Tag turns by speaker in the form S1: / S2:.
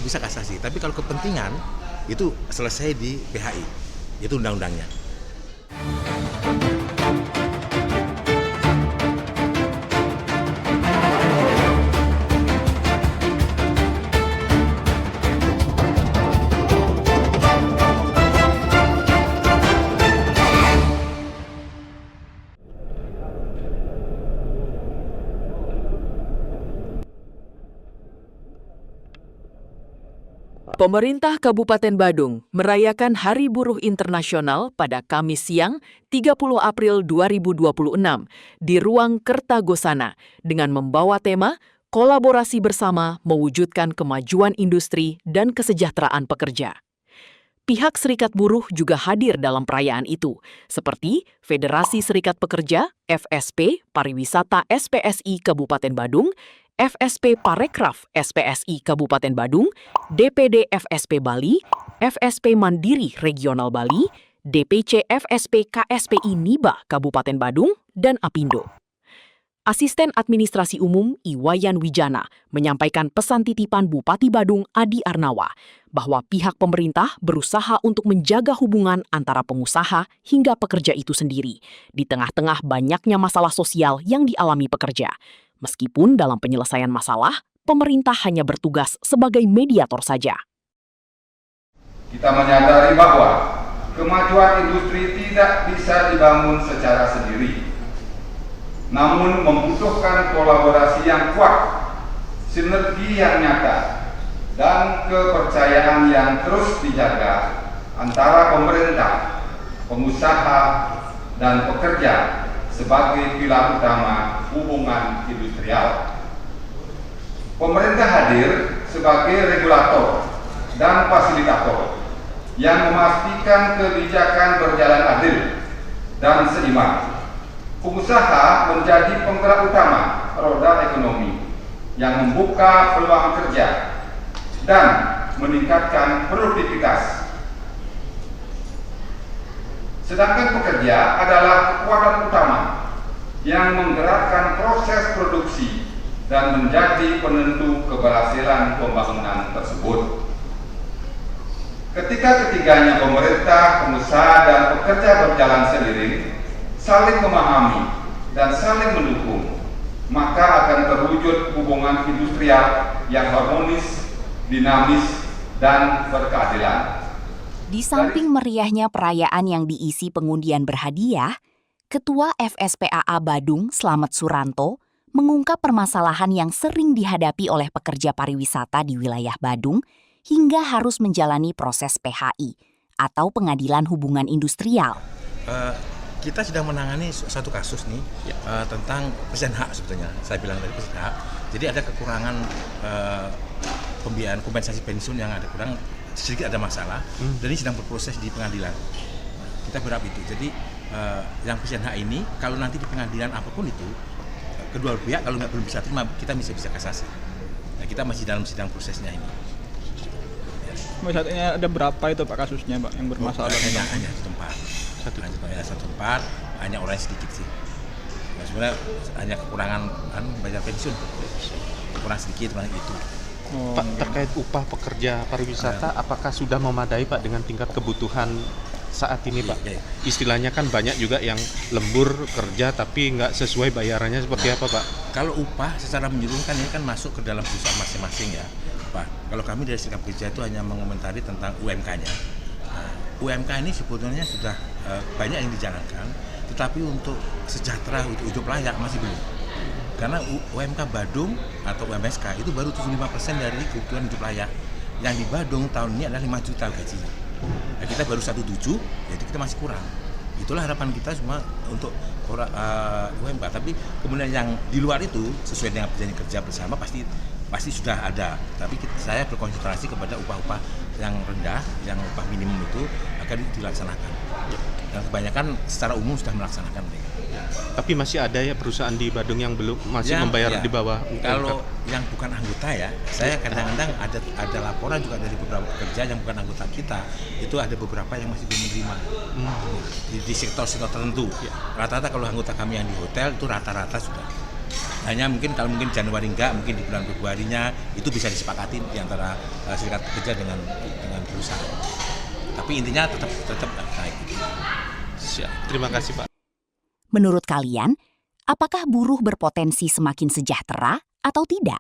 S1: bisa kasasi. Tapi kalau kepentingan itu selesai di PHI, itu undang-undangnya.
S2: Pemerintah Kabupaten Badung merayakan Hari Buruh Internasional pada Kamis siang 30 April 2026 di Ruang Kertagosana dengan membawa tema Kolaborasi Bersama Mewujudkan Kemajuan Industri dan Kesejahteraan Pekerja. Pihak Serikat Buruh juga hadir dalam perayaan itu, seperti Federasi Serikat Pekerja, FSP, Pariwisata SPSI Kabupaten Badung, FSP Parekraf SPSI Kabupaten Badung, DPD FSP Bali, FSP Mandiri Regional Bali, DPC FSP KSPI Niba Kabupaten Badung, dan Apindo. Asisten Administrasi Umum Iwayan Wijana menyampaikan pesan titipan Bupati Badung Adi Arnawa bahwa pihak pemerintah berusaha untuk menjaga hubungan antara pengusaha hingga pekerja itu sendiri di tengah-tengah banyaknya masalah sosial yang dialami pekerja. Meskipun dalam penyelesaian masalah, pemerintah hanya bertugas sebagai mediator saja.
S3: Kita menyadari bahwa kemajuan industri tidak bisa dibangun secara sendiri, namun membutuhkan kolaborasi yang kuat, sinergi yang nyata, dan kepercayaan yang terus dijaga antara pemerintah, pengusaha, dan pekerja sebagai pilar utama hubungan industrial. Pemerintah hadir sebagai regulator dan fasilitator yang memastikan kebijakan berjalan adil dan seimbang. Pengusaha menjadi penggerak utama roda ekonomi yang membuka peluang kerja dan meningkatkan produktivitas. Sedangkan pekerja adalah kekuatan utama yang menggerakkan proses produksi dan menjadi penentu keberhasilan pembangunan tersebut. Ketika ketiganya pemerintah, pengusaha, dan pekerja berjalan seiring, saling memahami dan saling mendukung, maka akan terwujud hubungan industrial yang harmonis, dinamis, dan berkeadilan.
S4: Di samping meriahnya perayaan yang diisi pengundian berhadiah, Ketua FSPAA Badung Slamet Suranto mengungkap permasalahan yang sering dihadapi oleh pekerja pariwisata di wilayah Badung hingga harus menjalani proses PHI atau Pengadilan Hubungan Industrial.
S1: Kita sedang menangani satu kasus nih tentang presiden hak sebetulnya. Saya bilang tadi presiden hak. Jadi ada kekurangan pembiayaan kompensasi pensiun yang ada kurang. Sedikit ada masalah, dan ini sedang berproses di pengadilan. Kita berharap itu. Jadi yang presiden hak ini, kalau nanti di pengadilan apapun itu, kedua pihak kalau belum bisa terima, kita bisa kasasi. Nah, kita masih dalam sidang prosesnya ini.
S5: Misalnya ada berapa itu Pak kasusnya Pak yang bermasalah?
S1: Hanya satu tempat, hanya orang sedikit sih. Nah, sebenarnya hanya kekurangan bayar pensiun, kurang sedikit, kurang itu.
S6: Pak, terkait upah pekerja pariwisata, apakah sudah memadai Pak dengan tingkat kebutuhan saat ini Pak? Istilahnya kan banyak juga yang lembur kerja tapi nggak sesuai bayarannya, seperti apa Pak?
S1: Kalau upah secara menyeluruh kan ini kan masuk ke dalam perusahaan masing-masing ya Pak. Kalau kami dari Serikat Pekerja itu hanya mengomentari tentang UMK-nya. Nah, UMK ini sebetulnya sudah banyak yang dijalankan, tetapi untuk sejahtera, hidup layak masih belum. Karena UMK Badung atau UMSK itu baru 75% dari kebutuhan hidup layak. Yang di Badung tahun ini adalah 5 juta gajinya. Nah, kita baru 1,7, jadi kita masih kurang. Itulah harapan kita semua untuk UMK. Tapi kemudian yang di luar itu sesuai dengan perjanjian kerja bersama pasti sudah ada. Tapi saya berkonsentrasi kepada upah-upah yang rendah, yang upah minimum itu akan dilaksanakan. Dan kebanyakan secara umum sudah melaksanakan mereka.
S6: Tapi masih ada ya perusahaan di Badung yang belum membayar di bawah UMK.
S1: Kalau yang bukan anggota ya, saya kadang-kadang ada laporan juga dari beberapa pekerja yang bukan anggota kita, itu ada beberapa yang masih belum menerima di sektor-sektor tertentu. Rata-rata kalau anggota kami yang di hotel itu rata-rata sudah. Hanya mungkin kalau mungkin Januari enggak, mungkin di bulan Februarinya itu bisa disepakati di antara serikat pekerja dengan perusahaan. Tapi intinya tetap naik.
S6: Siap. Terima kasih Pak.
S4: Menurut kalian, apakah buruh berpotensi semakin sejahtera atau tidak?